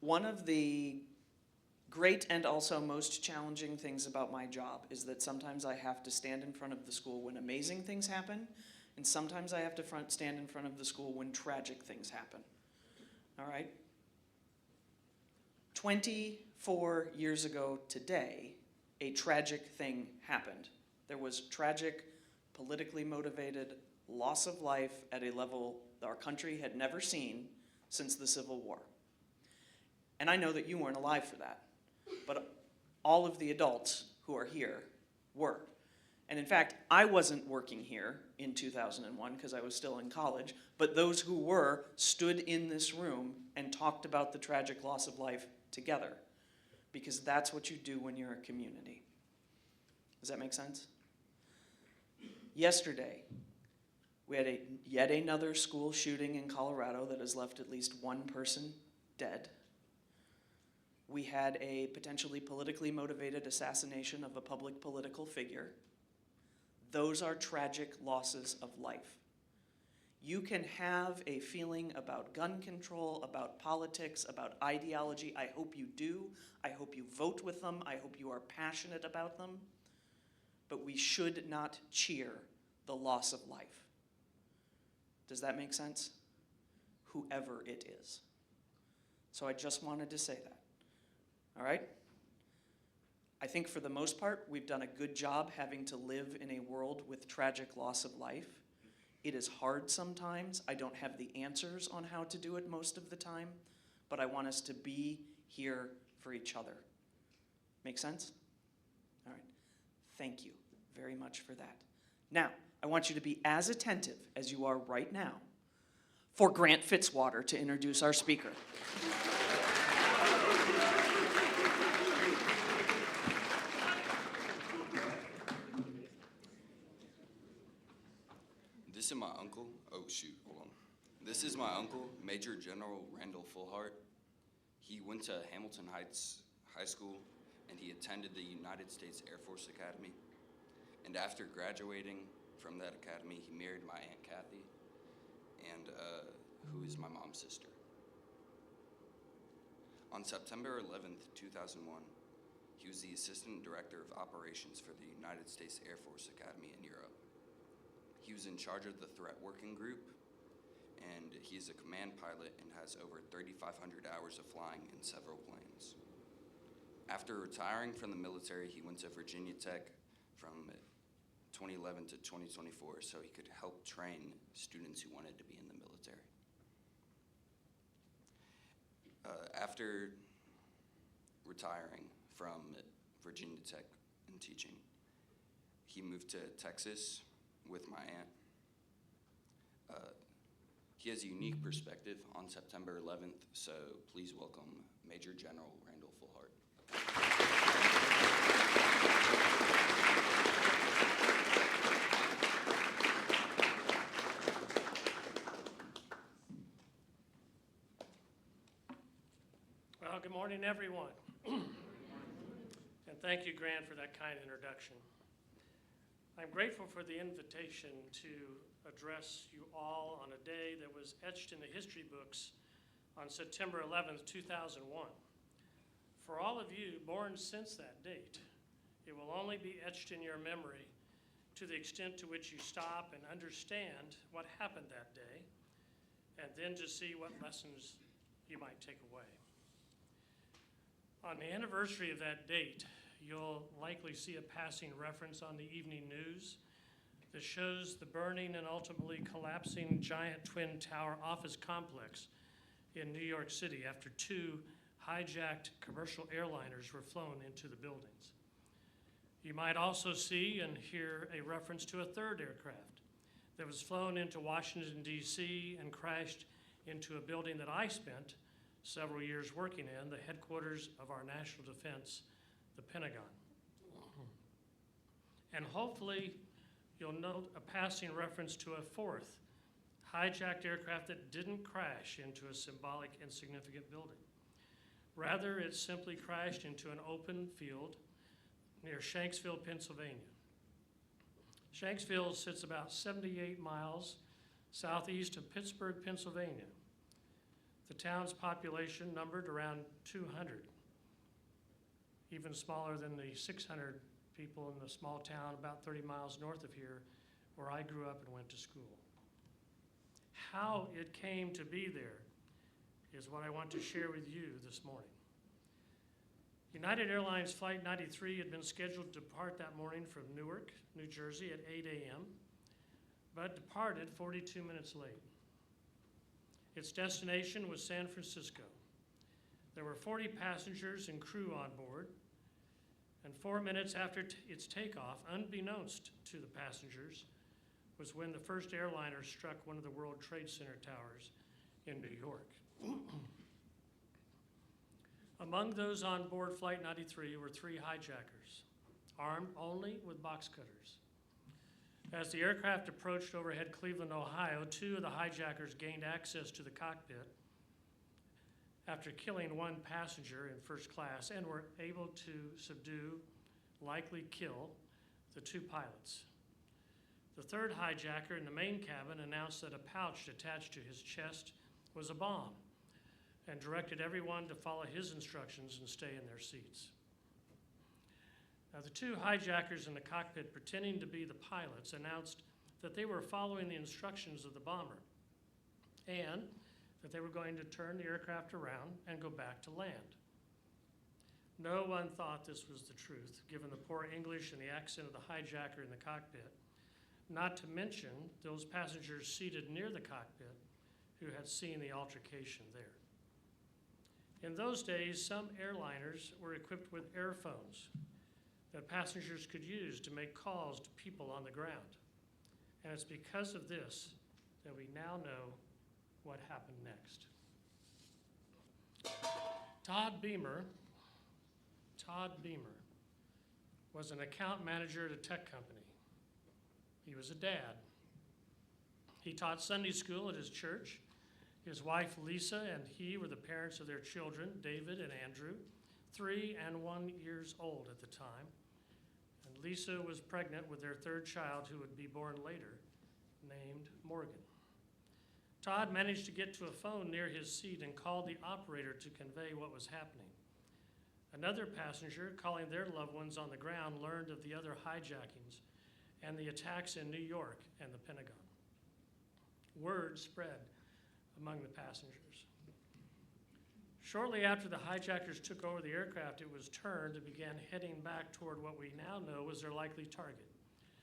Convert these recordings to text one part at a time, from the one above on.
One of the great and also most challenging things about my job is that sometimes I have to stand in front of the school when amazing things happen, and sometimes I have to stand in front of the school when tragic things happen. All right? 24 years ago today, a tragic thing happened. There was tragic, politically motivated loss of life at a level our country had never seen since the Civil War. And I know that you weren't alive for that, but all of the adults who are here were. And in fact, I wasn't working here in 2001 because I was still in college, but those who were stood in this room and talked about the tragic loss of life together, because that's what you do when you're a community. Does that make sense? Yesterday, we had yet another school shooting in Colorado that has left at least one person dead. We had a potentially politically motivated assassination of a public political figure. Those are tragic losses of life. You can have a feeling about gun control, about politics, about ideology. I hope you do. I hope you vote with them. I hope you are passionate about them. But we should not cheer the loss of life. Does that make sense? Whoever it is. So I just wanted to say that. All right? I think for the most part, we've done a good job having to live in a world with tragic loss of life. It is hard sometimes. I don't have the answers on how to do it most of the time, but I want us to be here for each other. Make sense? All right. Thank you very much for that. Now, I want you to be as attentive as you are right now for Grant Fitzwater to introduce our speaker. This is my uncle. Oh, shoot, hold on. This is my uncle, Major General Randal Fullhart. He went to Hamilton Heights High School, and he attended the United States Air Force Academy. And after graduating from that academy, he married my Aunt Kathy, and who is my mom's sister. On September 11th, 2001, he was the Assistant Director of Operations for the United States Air Force Academy in Europe. He was in charge of the Threat Working Group, and he's a command pilot and has over 3,500 hours of flying in several planes. After retiring from the military, he went to Virginia Tech from 2011 to 2024 so he could help train students who wanted to be in the military. After retiring from Virginia Tech and teaching, he moved to Texas with my aunt. He has a unique perspective on September 11th, so please welcome Major General Randal Fullhart. Well, good morning, everyone. And thank you, Grant, for that kind introduction. I'm grateful for the invitation to address you all on a day that was etched in the history books on September 11th, 2001. For all of you born since that date, it will only be etched in your memory to the extent to which you stop and understand what happened that day, and then to see what lessons you might take away. On the anniversary of that date, you'll likely see a passing reference on the evening news that shows the burning and ultimately collapsing giant twin tower office complex in New York City after two hijacked commercial airliners were flown into the buildings. You might also see and hear a reference to a third aircraft that was flown into Washington, D.C. and crashed into a building that I spent several years working in, the headquarters of our national defense, the Pentagon. And hopefully you'll note a passing reference to a fourth hijacked aircraft that didn't crash into a symbolic and significant building. Rather, it simply crashed into an open field near Shanksville, Pennsylvania. Shanksville sits about 78 miles southeast of Pittsburgh, Pennsylvania. The town's population numbered around 200, even smaller than the 600 people in the small town about 30 miles north of here where I grew up and went to school. How it came to be there is what I want to share with you this morning. United Airlines Flight 93 had been scheduled to depart that morning from Newark, New Jersey at 8 a.m., but departed 42 minutes late. Its destination was San Francisco. There were 40 passengers and crew on board, and 4 minutes after its takeoff, unbeknownst to the passengers, was when the first airliner struck one of the World Trade Center towers in New York. Among those on board Flight 93 were 3 hijackers, armed only with box cutters. As the aircraft approached overhead Cleveland, Ohio, 2 of the hijackers gained access to the cockpit after killing 1 passenger in first class and were able to subdue, likely kill, the 2 pilots. The 3rd hijacker in the main cabin announced that a pouch attached to his chest was a bomb and directed everyone to follow his instructions and stay in their seats. Now, the 2 hijackers in the cockpit, pretending to be the pilots, announced that they were following the instructions of the bomber and that they were going to turn the aircraft around and go back to land. No one thought this was the truth, given the poor English and the accent of the hijacker in the cockpit, not to mention those passengers seated near the cockpit who had seen the altercation there. In those days, some airliners were equipped with airphones that passengers could use to make calls to people on the ground. And it's because of this that we now know what happened next. Todd Beamer was an account manager at a tech company. He was a dad. He taught Sunday school at his church. His wife, Lisa, and he were the parents of their children, David and Andrew, 3 and 1 years old at the time. And Lisa was pregnant with their 3rd child, who would be born later, named Morgan. Todd managed to get to a phone near his seat and called the operator to convey what was happening. Another passenger, calling their loved ones on the ground, learned of the other hijackings and the attacks in New York and the Pentagon. Word spread among the passengers. Shortly after the hijackers took over the aircraft, it was turned and began heading back toward what we now know was their likely target,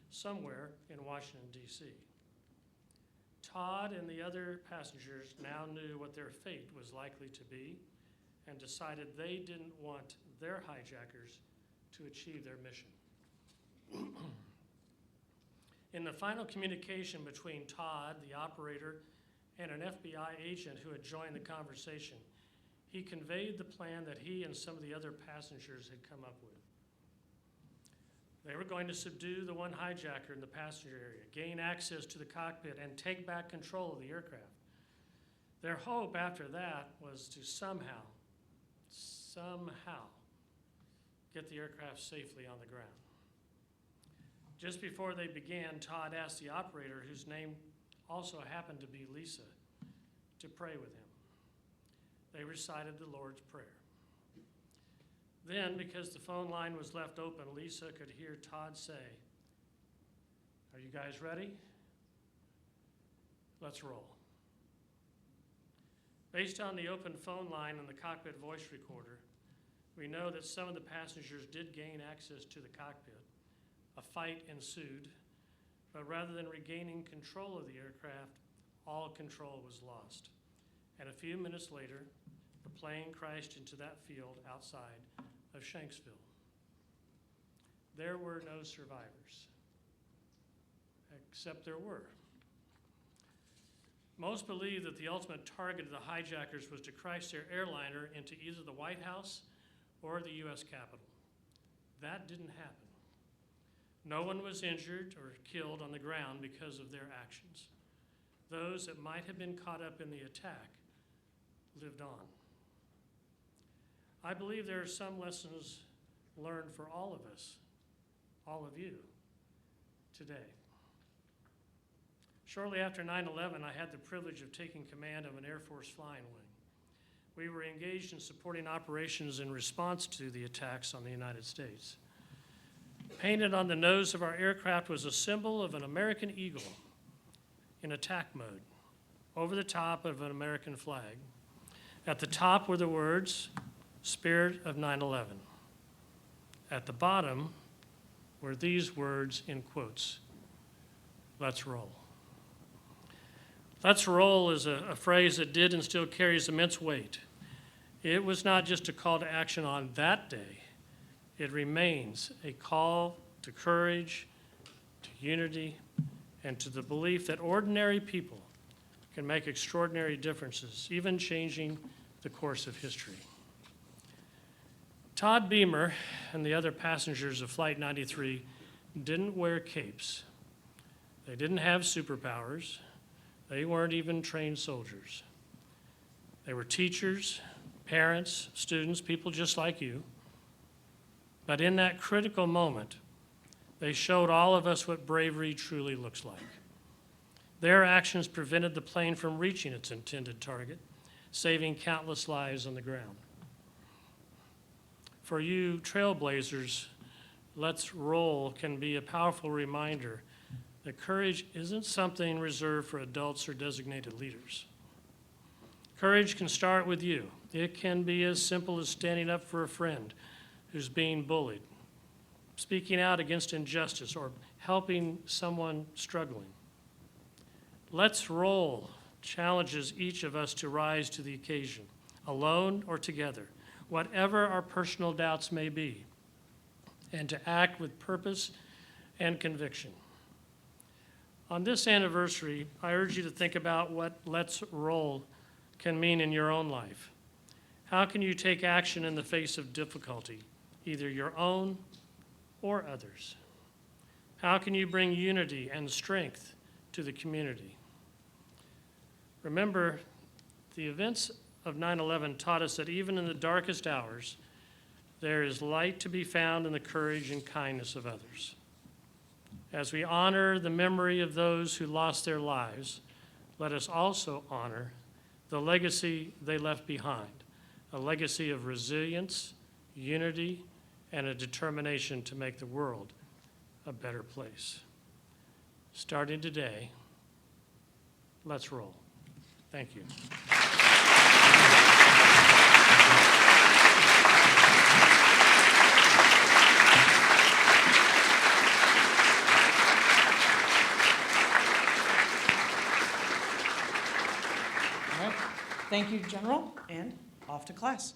somewhere in Washington, D.C. Todd and the other passengers now knew what their fate was likely to be and decided they didn't want their hijackers to achieve their mission. In the final communication between Todd, the operator, and an FBI agent who had joined the conversation, he conveyed the plan that he and some of the other passengers had come up with. They were going to subdue the 1 hijacker in the passenger area, gain access to the cockpit, and take back control of the aircraft. Their hope after that was to somehow get the aircraft safely on the ground. Just before they began, Todd asked the operator, whose name also happened to be Lisa, to pray with him. They recited the Lord's Prayer. Then, because the phone line was left open, Lisa could hear Todd say, "Are you guys ready? Let's roll." Based on the open phone line and the cockpit voice recorder, we know that some of the passengers did gain access to the cockpit. A fight ensued, but rather than regaining control of the aircraft, all control was lost. And a few minutes later, the plane crashed into that field outside of Shanksville. There were no survivors, except there were. Most believe that the ultimate target of the hijackers was to crash their airliner into either the White House or the U.S. Capitol. That didn't happen. No one was injured or killed on the ground because of their actions. Those that might have been caught up in the attack lived on. I believe there are some lessons learned for all of us, all of you, today. Shortly after 9/11, I had the privilege of taking command of an Air Force flying wing. We were engaged in supporting operations in response to the attacks on the United States. Painted on the nose of our aircraft was a symbol of an American eagle in attack mode, over the top of an American flag. At the top were the words, "Spirit of 9/11." At the bottom were these words in quotes, "Let's roll." Let's roll is a phrase that did and still carries immense weight. It was not just a call to action on that day. It remains a call to courage, to unity, and to the belief that ordinary people can make extraordinary differences, even changing the course of history. Todd Beamer and the other passengers of Flight 93 didn't wear capes. They didn't have superpowers. They weren't even trained soldiers. They were teachers, parents, students, people just like you. But in that critical moment, they showed all of us what bravery truly looks like. Their actions prevented the plane from reaching its intended target, saving countless lives on the ground. For you trailblazers, Let's Roll can be a powerful reminder that courage isn't something reserved for adults or designated leaders. Courage can start with you. It can be as simple as standing up for a friend who's being bullied, speaking out against injustice, or helping someone struggling. Let's Roll challenges each of us to rise to the occasion, alone or together, whatever our personal doubts may be, and to act with purpose and conviction. On this anniversary, I urge you to think about what Let's Roll can mean in your own life. How can you take action in the face of difficulty, either your own or others? How can you bring unity and strength to the community? Remember, the events of 9/11 taught us that even in the darkest hours, there is light to be found in the courage and kindness of others. As we honor the memory of those who lost their lives, let us also honor the legacy they left behind, a legacy of resilience, unity, and a determination to make the world a better place. Starting today, let's roll. Thank you. All right. Thank you, General, and off to class.